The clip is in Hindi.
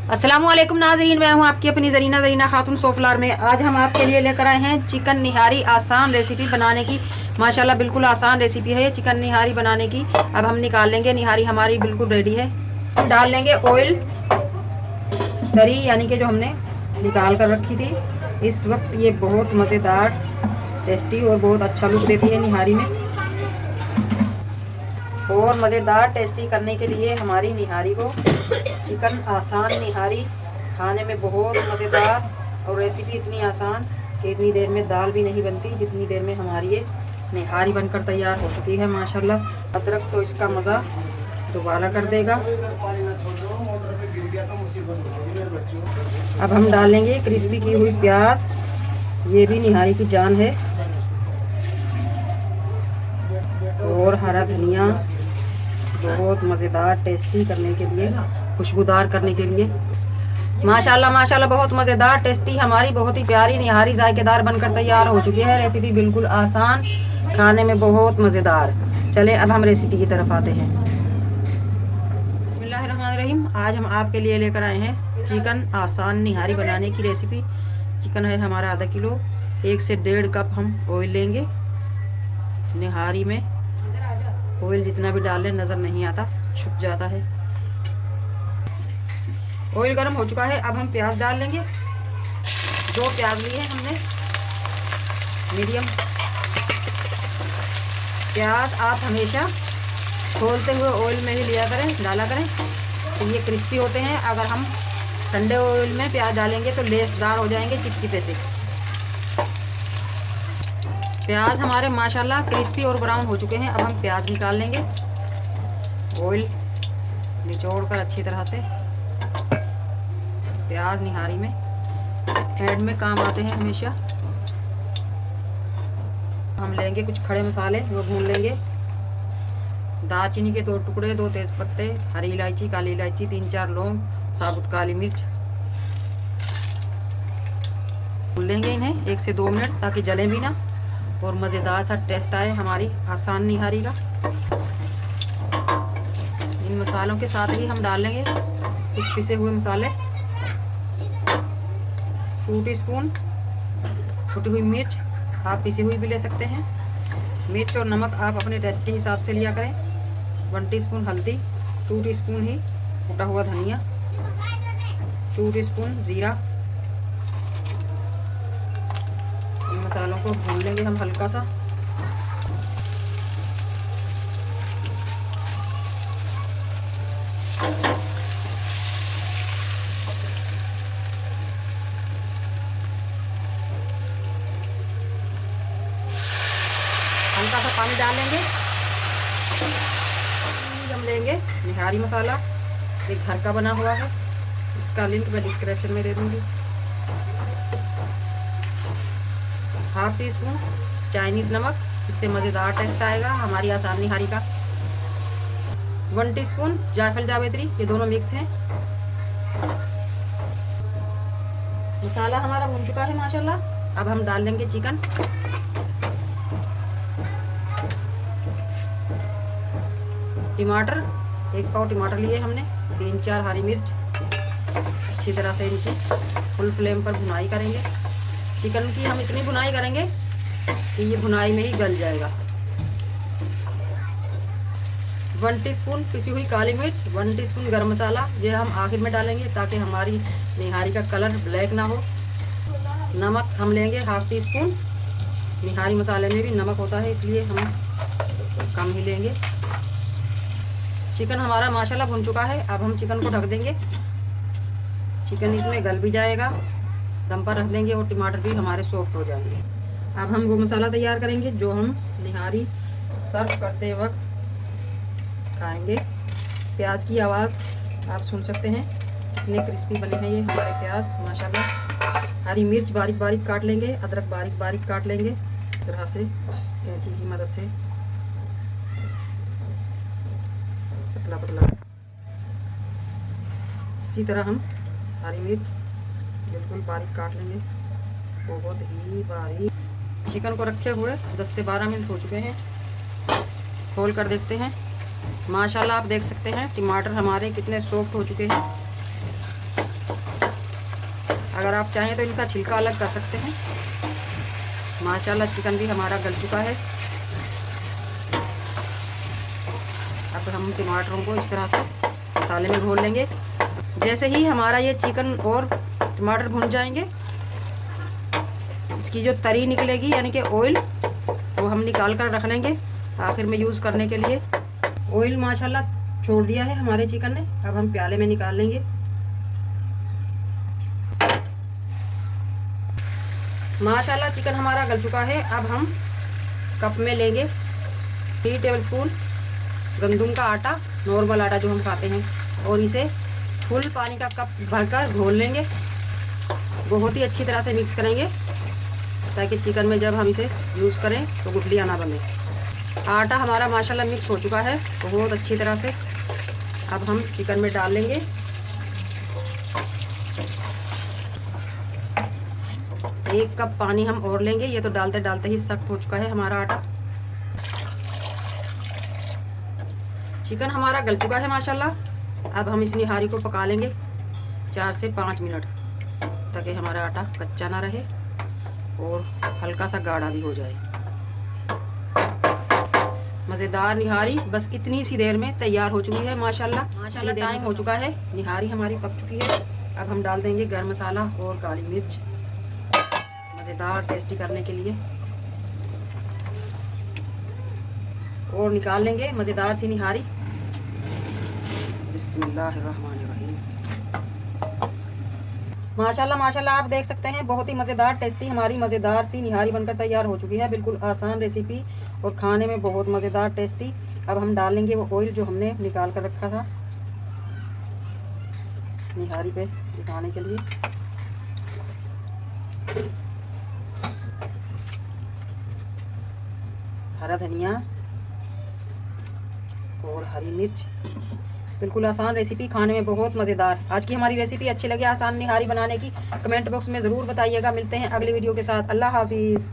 अस्सलामुअलैकुम नाज़रीन, मैं हूं आपकी अपनी ज़रीना खातून सोफलार में। आज हम आपके लिए लेकर आए हैं चिकन निहारी। आसान रेसिपी बनाने की, माशाल्लाह बिल्कुल आसान रेसिपी है ये चिकन निहारी बनाने की। अब हम निकाल लेंगे। निहारी हमारी बिल्कुल रेडी है। हम डाल लेंगे ऑयल, तरी यानी कि जो हमने निकाल कर रखी थी। इस वक्त ये बहुत मज़ेदार, टेस्टी और बहुत अच्छा लुक देती है निहारी में। और मज़ेदार टेस्टी करने के लिए हमारी निहारी को, चिकन आसान निहारी खाने में बहुत मज़ेदार, और रेसिपी इतनी आसान कि इतनी देर में दाल भी नहीं बनती जितनी देर में हमारी ये निहारी बनकर तैयार हो चुकी है। माशाल्लाह, अदरक तो इसका मज़ा दोबारा कर देगा। अब हम डालेंगे क्रिस्पी की हुई प्याज, ये भी निहारी की जान है, और हरा धनिया, बहुत मज़ेदार टेस्टी करने के लिए, खुशबूदार करने के लिए। माशाल्लाह माशाल्लाह, बहुत मज़ेदार टेस्टी हमारी बहुत ही प्यारी निहारी जायकेदार बनकर तैयार हो चुकी है। रेसिपी बिल्कुल आसान, खाने में बहुत मज़ेदार। चले अब हम रेसिपी की तरफ आते हैं। बिस्मिल्लाहिर्रहमानिर्रहीम। आज हम आपके लिए लेकर आए हैं चिकन आसान निहारी बनाने की रेसिपी। चिकन है हमारा आधा किलो। 1 से 1.5 कप हम ऑयल लेंगे। निहारी में ऑयल जितना भी डालें नज़र नहीं आता, छुप जाता है। ऑयल गर्म हो चुका है। अब हम प्याज डाल लेंगे। 2 प्याज लिए हैं हमने, मीडियम प्याज। आप हमेशा खोलते हुए ऑयल में ही लिया करें, डाला करें, तो ये क्रिस्पी होते हैं। अगर हम ठंडे ऑयल में प्याज डालेंगे तो लेसदार हो जाएंगे, चिपचिपे से। प्याज हमारे माशाल्लाह क्रिस्पी और ब्राउन हो चुके हैं। अब हम प्याज निकाल लेंगे। ऑयल निचोड़ कर अच्छी तरह से। प्याज निहारी में एंड में काम आते हैं हमेशा। हम लेंगे कुछ खड़े मसाले, वो भून लेंगे। दालचीनी के 2 टुकड़े, 2 तेज पत्ते, हरी इलायची, काली इलायची, 3-4 लौंग, साबुत काली मिर्च। भून लेंगे इन्हें 1 से 2 मिनट, ताकि जलें भी ना और मज़ेदार सा टेस्ट आए हमारी आसान निहारी का। इन मसालों के साथ ही हम डाल लेंगे कुछ पिसे हुए मसाले। 2 टीस्पून कुटी हुई मिर्च, आप पिसी हुई भी ले सकते हैं। मिर्च और नमक आप अपने टेस्ट के हिसाब से लिया करें। 1 टीस्पून हल्दी, 2 टीस्पून ही कुटा हुआ धनिया, 2 टीस्पून ज़ीरा। इन मसालों को भून लेंगे हम हल्का सा। हल्का सा पानी डालेंगे। हम लेंगे निहारी मसाला, एक घर का बना हुआ है, इसका लिंक मैं डिस्क्रिप्शन में दे दूंगी। 1/2 टीस्पून चाइनीज़ नमक, इससे मज़ेदार टेस्ट आएगा हमारी आसान निहारी का। 1 टीस्पून जायफल जावित्री, ये दोनों मिक्स हैं। मसाला हमारा भून चुका है माशाल्लाह। अब हम डाल लेंगे चिकन। टमाटर, 1 पाव टमाटर लिए हमने, 3-4 हरी मिर्च। अच्छी तरह से इनकी फुल फ्लेम पर भुनाई करेंगे। चिकन की हम इतनी भुनाई करेंगे कि ये भुनाई में ही गल जाएगा। 1 टीस्पून पिसी हुई काली मिर्च, 1 टीस्पून गरम मसाला, ये हम आखिर में डालेंगे ताकि हमारी निहारी का कलर ब्लैक ना हो। नमक हम लेंगे 1/2 टीस्पून। निहारी मसाले में भी नमक होता है, इसलिए हम कम ही लेंगे। चिकन हमारा माशाल्लाह भुन चुका है। अब हम चिकन को ढक देंगे। चिकन इसमें गल भी जाएगा, दम पर रख देंगे, और टमाटर भी हमारे सॉफ्ट हो जाएंगे। अब हम वो मसाला तैयार करेंगे जो हम निहारी सर्व करते वक्त खाएंगे। प्याज की आवाज़ आप सुन सकते हैं, कितने क्रिस्पी बने हैं ये हमारे प्याज माशाल्लाह। हरी मिर्च बारीक बारीक काट लेंगे, अदरक बारीक बारीक काट लेंगे इस तरह से कैंची की मदद से, पतला पतला। इसी तरह हम हरी मिर्च बिल्कुल बारीक काट लेंगे, बहुत ही बारीक। चिकन को रखे हुए 10 से 12 मिनट हो चुके हैं। खोल कर देखते हैं। माशाल्लाह आप देख सकते हैं टमाटर हमारे कितने सॉफ्ट हो चुके हैं। अगर आप चाहें तो इनका छिलका अलग कर सकते हैं। माशाल्लाह चिकन भी हमारा गल चुका है। अब हम टमाटरों को इस तरह से मसाले में घोल लेंगे। जैसे ही हमारा ये चिकन और टमाटर भुन जाएंगे, इसकी जो तरी निकलेगी यानी कि ऑयल, वो हम निकाल कर रख लेंगे आखिर में यूज़ करने के लिए। ऑयल माशाल्लाह छोड़ दिया है हमारे चिकन ने। अब हम प्याले में निकाल लेंगे। माशाल्लाह चिकन हमारा गल चुका है। अब हम कप में लेंगे 3 टेबलस्पून गंदम का आटा, नॉर्मल आटा जो हम खाते हैं, और इसे फुल पानी का कप भरकर घोल लेंगे। बहुत ही अच्छी तरह से मिक्स करेंगे ताकि चिकन में जब हम इसे यूज़ करें तो गुठलियाँ ना बने। आटा हमारा माशाल्लाह मिक्स हो चुका है बहुत अच्छी तरह से। अब हम चिकन में डाल लेंगे। एक कप पानी हम और लेंगे। ये तो डालते डालते ही सख्त हो चुका है हमारा आटा। चिकन हमारा गल चुका है माशाल्लाह। अब हम इस निहारी को पका लेंगे 4 से 5 मिनट, ताकि हमारा आटा कच्चा ना रहे और हल्का सा गाढ़ा भी हो जाए। मज़ेदार निहारी बस इतनी सी देर में तैयार हो चुकी है माशाल्लाह। टाइम हो चुका है, निहारी हमारी पक चुकी है। अब हम डाल देंगे गरम मसाला और काली मिर्च मज़ेदार टेस्टी करने के लिए, और निकाल लेंगे मज़ेदार सी निहारी। बिस्मिल्लाहिर्रहमानिर्रहीम। माशाल्लाह माशाल्लाह आप देख सकते हैं बहुत ही मज़ेदार टेस्टी हमारी मज़ेदार सी निहारी बनकर तैयार हो चुकी है। बिल्कुल आसान रेसिपी और खाने में बहुत मज़ेदार टेस्टी। अब हम डाल लेंगे वो ऑयल जो हमने निकाल कर रखा था निहारी पे दिखाने के लिए। हरा धनिया और हरी मिर्च। बिल्कुल आसान रेसिपी, खाने में बहुत मज़ेदार। आज की हमारी रेसिपी अच्छी लगे आसान निहारी बनाने की, कमेंट बॉक्स में ज़रूर बताइएगा। मिलते हैं अगली वीडियो के साथ। अल्लाह हाफिज़।